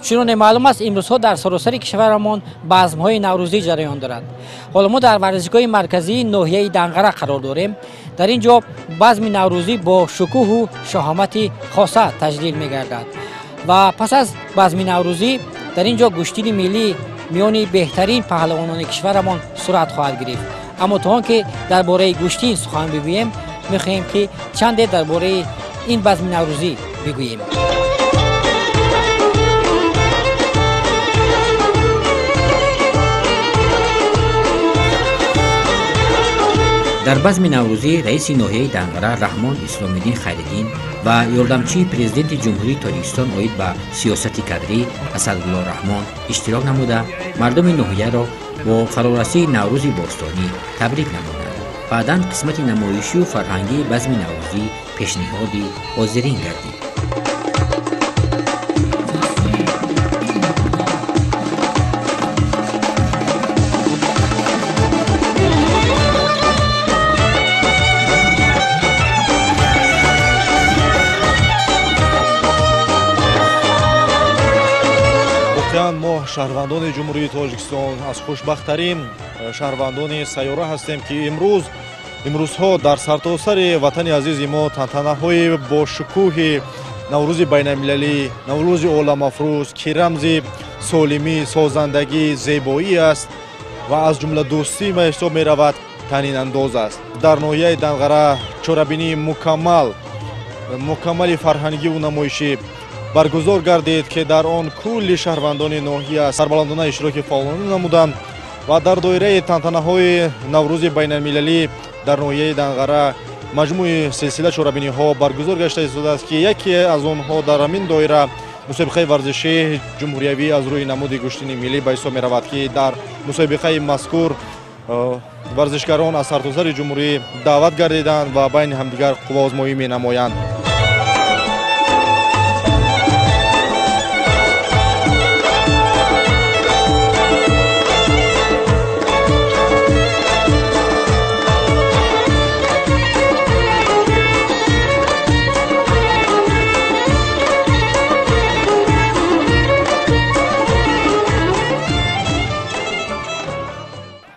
چنانکه معلوم است امروزها در سراسر کشورمان بزم‌های نوروزی جریان دارد. حالا ما در ورزشگاه مرکزی ناحیه دنقره قرار داریم. در اینجا بزم نوروزی با شکوه و شهامت خاصه تجلیل می‌گردد و پس از بزم نوروزی در اینجا گشتین ملی میان بهترین پهلوانان کشورمان صورت خواهد گرفت. اما تا آنکه درباره گشتین سخن بگوییم می‌خواهیم که چند درباره این بزم نوروزی بگوییم. در بزم نوروزی رئیس ناحیه دنقره رحمان اسلام‌الدین خیرالدین و یاردمچی پرزیدنت جمهوری تاجیکستان اوید به سیاست کادری اسدالله رحمان اشتراک نموده مردم ناحیه را با فرارسی نوروز باستانی تبریک نمودند. بعداً قسمت نمایشی و فرهنگی بزم نوروزی پیشنهادی حاضرین گردید. ما شهروندان جمهوری تاجیکستان از خوشبخت‌ترین شهروندان سیاره هستیم که امروزها در سرتاسر وطن عزیز ما تنتنه‌های با شکوه نوروز بین‌المللی، نوروز عالم افروز که رمز سالمی، سازندگی، زیبایی است و از جمله دوستی ما حساب می‌رود طنین انداز است. در ناحیه دنقره چاره‌بینی مکمل فرهنگی و نمایشی برگزار گردید که در آن کل شهروندان ناحیه سربلندانه اشتراک فعالانه نمودند و در دایره تنتنه‌های نوروز بین‌المللی در ناحیه دنقره مجموع سلسله چاره‌بینی‌ها برگزار گشته است که یکی از آنها در همین دایره مسابقه ورزشی جمهوریوی از روی نمود گشتین ملی به حساب می‌رود که در مسابقه مذکور ورزشکاران از سرتاسر جمهوری دعوت گردیدند و بین همدیگر قوا آزمایی می‌نمایند.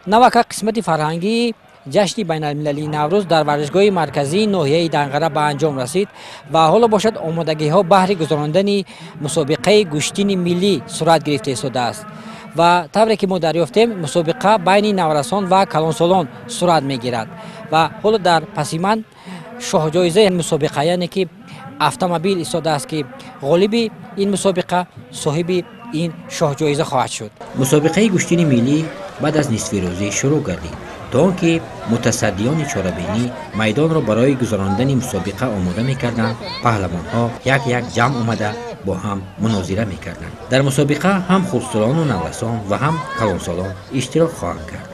نوکه قسمت فرهنگی جشن بین‌المللی نوروز در ورزشگاه مرکزی ناحیه دنقره به انجام رسید و حالا باشد آمادگی‌ها بهر گذراندن مسابقه گشتین ملی صورت گرفته شده است و طوری که ما دریافتیم مسابقه بین نورسان و کلانسالان صورت می‌گیرد و حالا در پسیمن شاه جایزه مسابقه یعنی که اتومبیل ایستاده است که غالب این مسابقه صاحب این شاه جایزه خواهد شد. مسابقه گشتین ملی بعد از نصف روزی شروع گردید تا آنکه متصدیان چاره‌بینی میدان را برای گذراندن مسابقه آماده می‌کردند. پهلوان‌ها یک جمع آمده با هم مناظره می‌کردند. در مسابقه هم خردسالان و نورسان و هم کلانسالان اشتراک خواهند کرد.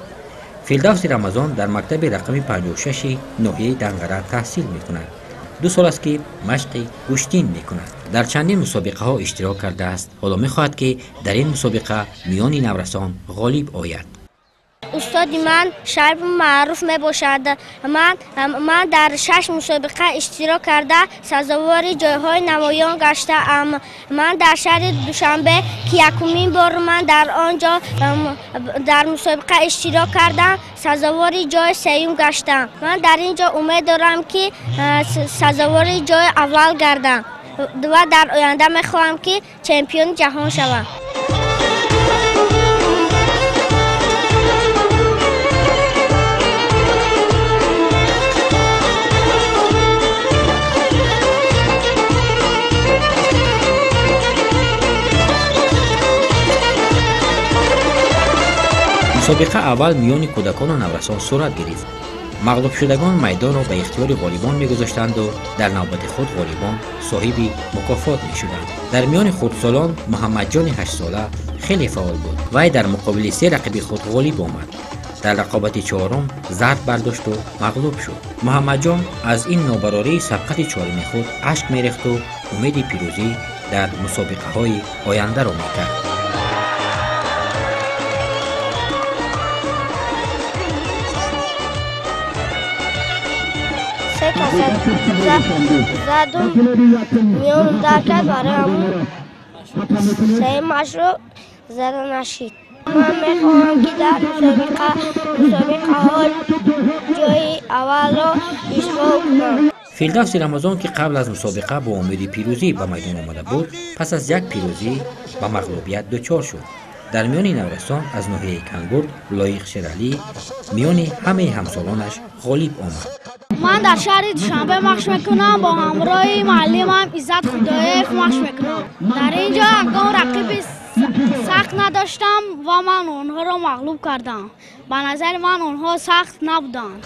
فیلدوس رمضان در مکتب رقم 56 ناحیه دنقره تحصیل می‌کند. 2 سال است که مشق گشتین می‌کند. در چندین مسابقه ها اشتراک کرده است. حالا می‌خواهد که در این مسابقه میان نورسان غالب آید. استاد من شرب معروف می باشد. من در 6 مسابقه اشتراک کرده سزاوار جایهای نمایان گشتم. من در شهر دوشنبه که یکمین بار من در آنجا در مسابقه اشتراک کردم سزاوار جای سوم گشتم. من در اینجا امید دارم که سزاوار جای اول گردم و در آینده میخواهم که چمپیون جهان شوم. مسابقه اول میان کودکان و نورسان صورت گرفت. مغلوب شدگان میدان را به اختیار غالیبان میگذاشتند و در نوبت خود غالیبان صاحب مکافات میشدند. در میان خردسالان محمد جان 8 ساله خیلی فعال بود. وی در مقابل 3 رقیب خود غالب آمد. در رقابت چهارم ضرب برداشت و مغلوب شد. محمد جان از این نابرابری سبقت چهارم خود اشک میریخت و امید پیروزی در مسابقه های آینده را میکرد. زدم میون درکت برای همون سهمش رو زده نشید. من میخواهم که در مسابقه ها جای اول را اشغال کنم. فیلدوس رمضان که قبل از مسابقه با امید پیروزی به میدان آمده بود، پس از یک پیروزی به مغلوبیت دچار شد. در میان نورستان از ناحیه کنگورد لایق شیرعلی میان همه همسالانش غالب آمد. من در شهر دوشنبه مشق میکنم، با همراه معلمم عزت خدایف مشق میکنم. در اینجا هنگام رقیب سخت نداشتم و من آنها را مغلوب کردم. به نظر من آنها سخت نبودند.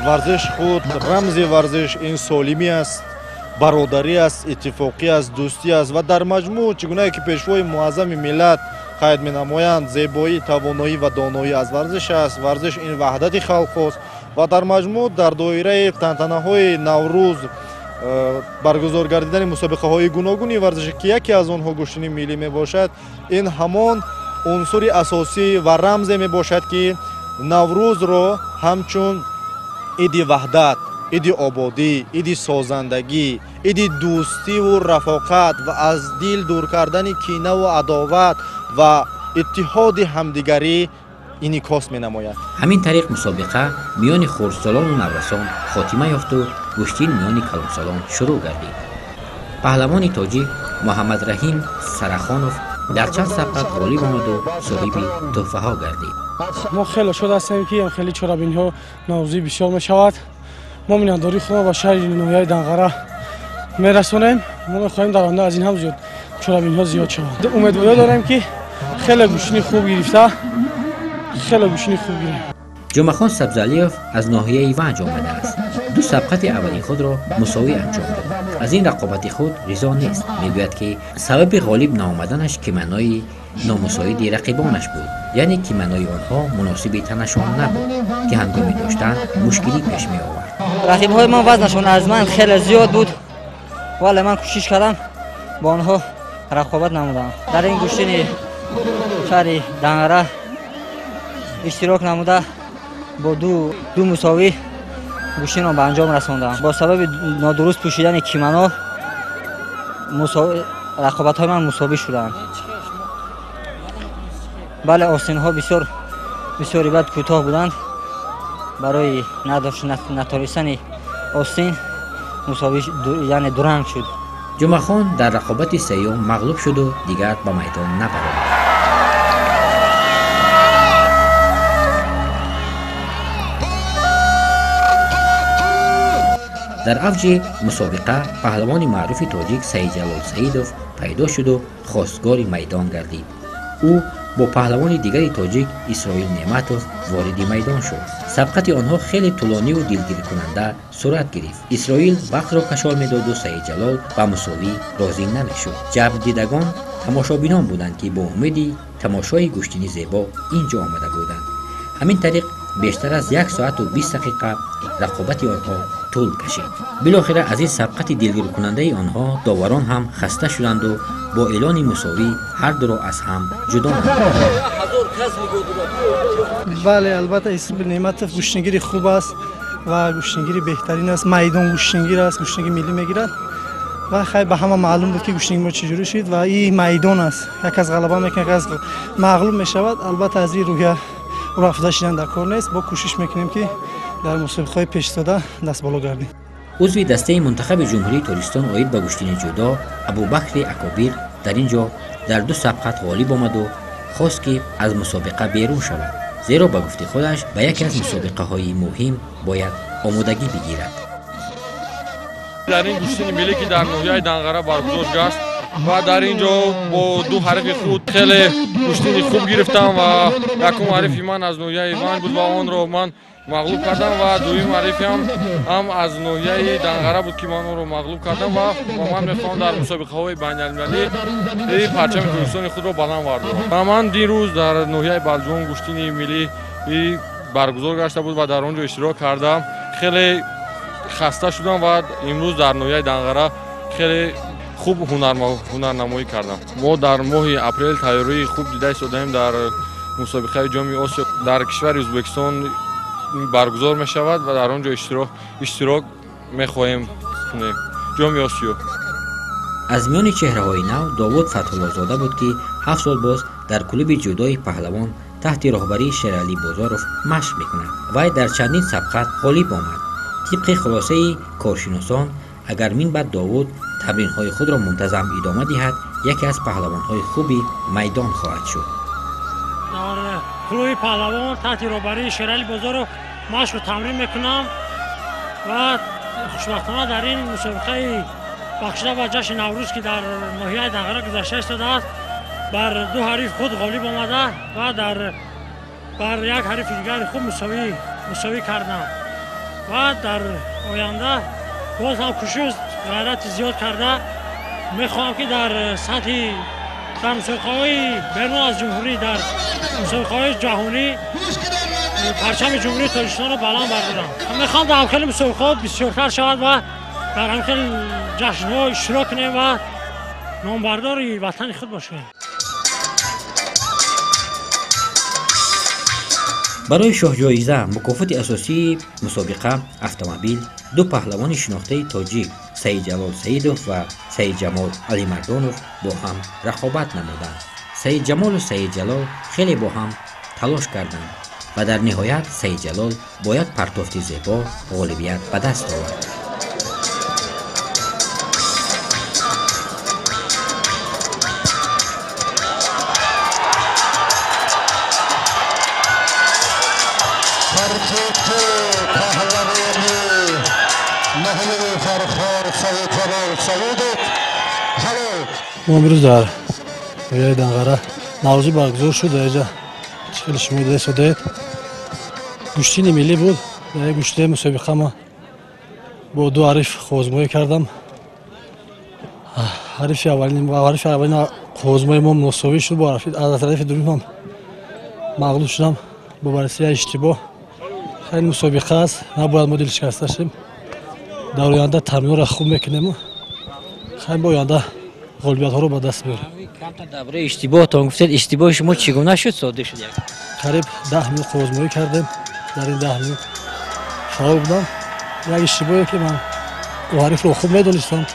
ورزش خود رمز ورزش این سالمی است، برادری است، اتفاقی است، دوستی است و در مجموع چگونه که پیشوای معظم ملت قید می‌نمایند زیبایی، توانایی و دانایی از ورزش است. ورزش این وحدت خلق است و در مجموع در دایره تنتنه‌های نوروز برگزار گردیدن مسابقه‌های گوناگون ورزشی که یکی از آنها گشتنی ملی میباشد، این همان عنصر اساسی و رمز میباشد که نوروز را همچون ایدی وحدت، ایدی آبادی، ایدی سازندگی، ایدی دوستی و رفاقت و از دل دور کردن کینه و عداوت و اتحاد همدیگری انعکاس می‌نماید. همین طریق مسابقه میان خردسالان و نوسان خاتمه یافت و گشتین میان کلانسالان شروع گردید. پهلوان تاجیک محمد رحیم سرخانوف در چند سبقت غالب آمد و صاحب تحفه ها گردید. ما خیلی شده هستیم که خیلی چرابین ها نوروزی بسیار می شود. ما میانداری خود با شهر نوحه دنغره میرسونیم. ما میخواهیم در آینده از این هم زیاد چرابین ها زیاد شود. امیدواری داریم که خیلی گوشنی خوب گرفته، خیلی گوشنی خوب گرفته. جمعخان سبزعلیوف از ناحیه ایونج آمده است. دو سبقت اولی خود را مساوی انجام داد. از این رقابت خود رضا نیست. میگوید که سبب غالب نآمدنش کیمنای نامساعد رقیبانش بود، یعنی کیمنای آنها مناسب تنشان نبود که هنگامی داشتن مشکلی پیش می آورد. رقیب‌های من وزنشان از من خیلی زیاد بود، ولی من کوشش کردم با آنها رقابت نمودم. در این گشتن شهر دنغره اشتراک نموده با دو مساوی گشتن را به انجام رساندم. با سبب نادرست پوشیدن کیمنا رقابت‌های من مساوی شدند. بله، آستین‌ها بسیار بد کوتاه بودند. برای نتوانستن آستین مساوی یعنی درنگ شد. جمعخان در رقابت سیوم مغلوب شد و دیگر به میدان نبرآمد. در اوج مسابقه پهلوان معروف تاجیک سید جلال سیدوف پیدا شد و خواستگار میدان گردید. او با پهلوان دیگری تاجیک اسرائیل نعمتوف وارد میدان شد. سبقت آنها خیلی طولانی و دلگیر کننده صورت گرفت. اسرائیل وقت را کشال میداد و سید جلال به مساوی راضی نمیشد. جبر دیدگان تماشابینان بودند که با امیدی تماشای گشتنی زیبا اینجا آمده بودند. همین طریق بیشتر از 1 ساعت و 20 دقیقه رقابت آنها طول کشید. بالاخره از این سبقت دلگیر کننده آنها داوران هم خسته شدند و با اعلان مساوی هر دو را از هم جدا نمودند. بله، البته اسرائیل نعمتوف گشتنگیری خوب است و گشتنگیری بهترین است. میدان گشتنگیر است، گشتنگی ملی میگیرد و خیلی به همه معلوم بود که گشتنگی ما چجوری شد و این میدان است. یک از غلبه میکنه، یک از مغلوب میشود. البته از این روحیه رفته شدن در کار نیست. با کوشش میکنیم که در مسابقه‌های پیش داده دست بالا گردیم. عضو دسته منتخب جمهوری تاجیکستان آید به گشتن جدا ابوبکر اکابیر در اینجا در 2 سبقت غالب آمد و خواست که از مسابقه بیرون شود، زیرا به گفته خودش به یکی از مسابقه‌های مهم باید آمادگی بگیرد. در این گشتن ملی که در ناحیه دنغره برگزار گشت و در اینجا با 2 حریف خود خیلی گشتنی خوب گرفتم و یکم حریف من از ناحیه ایوان بود و آن را من مغلوب کردم و دویم حریف هم از ناحیه دنغره بود که من آن را مغلوب کردم و من میخوام در مسابقه‌های بین‌المللی پرچم کوهستان خود را بلند آوردم. من دیروز در ناحیه بلجوم گشتن ملی برگزار گشته بود و در آنجا اشتراک کردم. خیلی خسته شدم و امروز در ناحیه دنغره خیلی خوب هنرنمایی کردم. ما در ماه اپریل تیاری خوب دیده شدیم در مسابقه جام آسیا در کشور ازبکستان برگزار می شود و در آنجا اشتراک می خواهیم کنیم. جام آسیا. از میان چهره‌های نو داوود فتح‌الله زاده بود که 7 سال باز در کلوب جودوی پهلوان تحت رهبری شیرعلی بازاروف مشق میکند. وی در چندین سبقت غالب آمد. طبق خلاصه کارشناسان اگر من بعد داوود تمرین‌های خود را منتظم ادامه دهد یکی از پهلوان‌های خوبی میدان خواهد شد. در کلوب پهلوان تحت رهبری شیرعلی بازاروف مشق و تمرین میکنم و خوشبختانه در این مسابقه بخشیده به جشن نوروز که در ناحیه دنقره گذشته شده است بر دو حریف خود غالب آمده و بر یک حریف دیگر خوب مساوی کردم و در آینده باز هم کوشش غیرت زیاد کرده میخواهم که در سطح در مسابقه‌های بیرون از جمهوری در مسابقه‌های جهانی پرچم جمهوری تاجیکستان را بلند بردارم. میخوام در همکل مسابقه‌ها بسیارتر شود و در همکل جشن‌ها اشتراک کنیم و نامبردار وطن خود باشیم. برای شاه جایزه مکافات اساسی مسابقه اتومبیل دو پهلوان شناخته تاجیک سید جلال سیدوف و سید جمال علی مردانوف با هم رقابت نمودند. سید جمال و سید جلال خیلی با هم تلاش کردند و در نهایت سید جلال با یک پرتافت زیبا غالبیت به دست آورد. ما امروز در ناحیه دنقره نوروزی برگزار شد. در اینجا خیلی شما دیده شده گشتین ملی بود. در این گشته مسابقه ما با دو حریف خوازمایی کردم. حریف اولین خوازمایی ما مساوی شد با از طرف دوم هم مغلوب شدم با بررسی اشتباه. خیلی مسابقه است، نباید ما دل شکسته شیم. در آینده تمرین را خوب میکنیم. خیلی با آینده غالبیت ها رو به دست بیاریم. درباره اشتباهتان گفتید، اشتباه شما چگونه شد صادر شد؟ قریب 10 میلیون خوازمایی کردیم. در این 10 میلیون فعال بودم. یک اشتباهی که من او حریف رو خوب میدونستم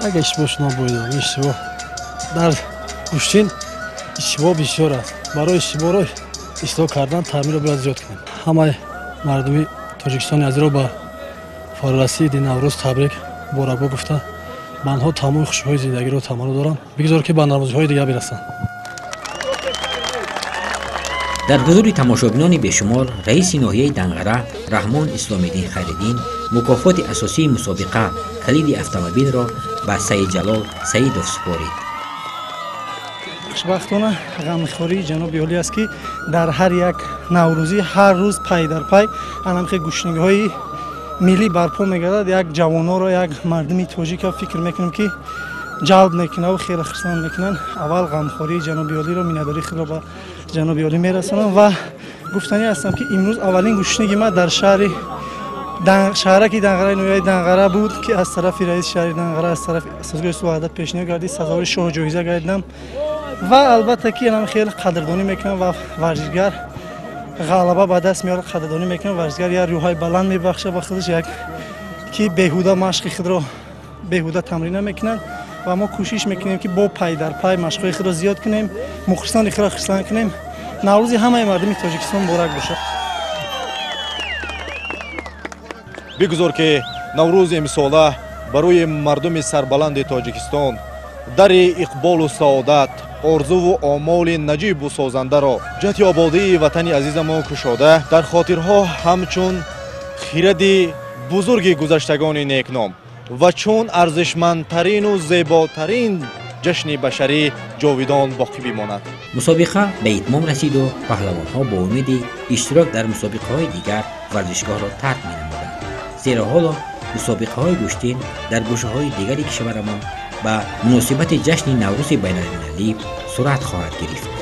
یک اشتباه شدم بایدم. اشتباه در گشتین اشتباه بسیار است. برای اشتباه را اصلاح کردن تمرین را باید زیاد کنیم. همه مردمی تاجیکستان عزیز را به فارغ‌الرسید نوروز تبریک مبارکباد گفته من ها تمام خوشی‌های زندگی رو تمنا دارم. بگذار که به نوازی‌های دیگه برسن. در حضور تماشاگران بیشمار رئیس ناحیه دنقره رحمان اسلامی‌دین خیرالدین مکافات اساسی مسابقه کلید اتومبیل را به سید جلال سیدوف سپارید. خوشبختانه غمخوری جناب عالی است که در هر یک نوروزی هر روز پای در پای انمخ گوشنگ‌های ملی برپا میگردد. یک جوان‌ها را یک مردمی تاجیک فکر میکنیم که جلب میکنه و خیلی خرسند میکنن. اول غمخوری جناب عالی را مینداری خود را به جناب عالی میرسانم و گفتنی هستم که امروز اولین گوشنگی ما در شهرک دنقره نوحیه دنقره بود که از طرف رئیس شهر دنقره از طرف سازگار وحدت پیشنهاد گردید سزاوار شاه جایزه گردیدم و البته که من خیلی قدردانی میکنم و ورزشگر غلبه به دست میاره. قدردانی میکنم ورزشگر یا روحای بلند میبخشه به خودش یک که بیهوده مشق خود رو بیهوده تمرین نمیکنن و ما کوشش میکنیم که با پای در پای مشق خود رو زیاد کنیم، مخلصان خود را خرسند کنیم. نوروز همه مردم تاجیکستان مبارک باشه. بگذار که نوروز امساله برای مردم سربلند تاجیکستان در اقبال و سعادت آرزو و آمال نجیب و سازنده را جهت آبادی وطن عزیز ما کشاده در خاطرها همچون خیرد بزرگ گذشتگان نیکنام و چون ارزشمندترین و زیباترین جشن بشری جاویدان باقی بماند. مسابقه به اتمام رسید و پهلوان‌ها با امید اشتراک در مسابقه‌های دیگر ورزشگاه را ترک می‌نمودند. زیرا حالا مسابقه‌های گشتین در گوشه‌های دیگری کشورمان به مناسبت جشن نوروز بین‌المللی صورت خواهد گرفت.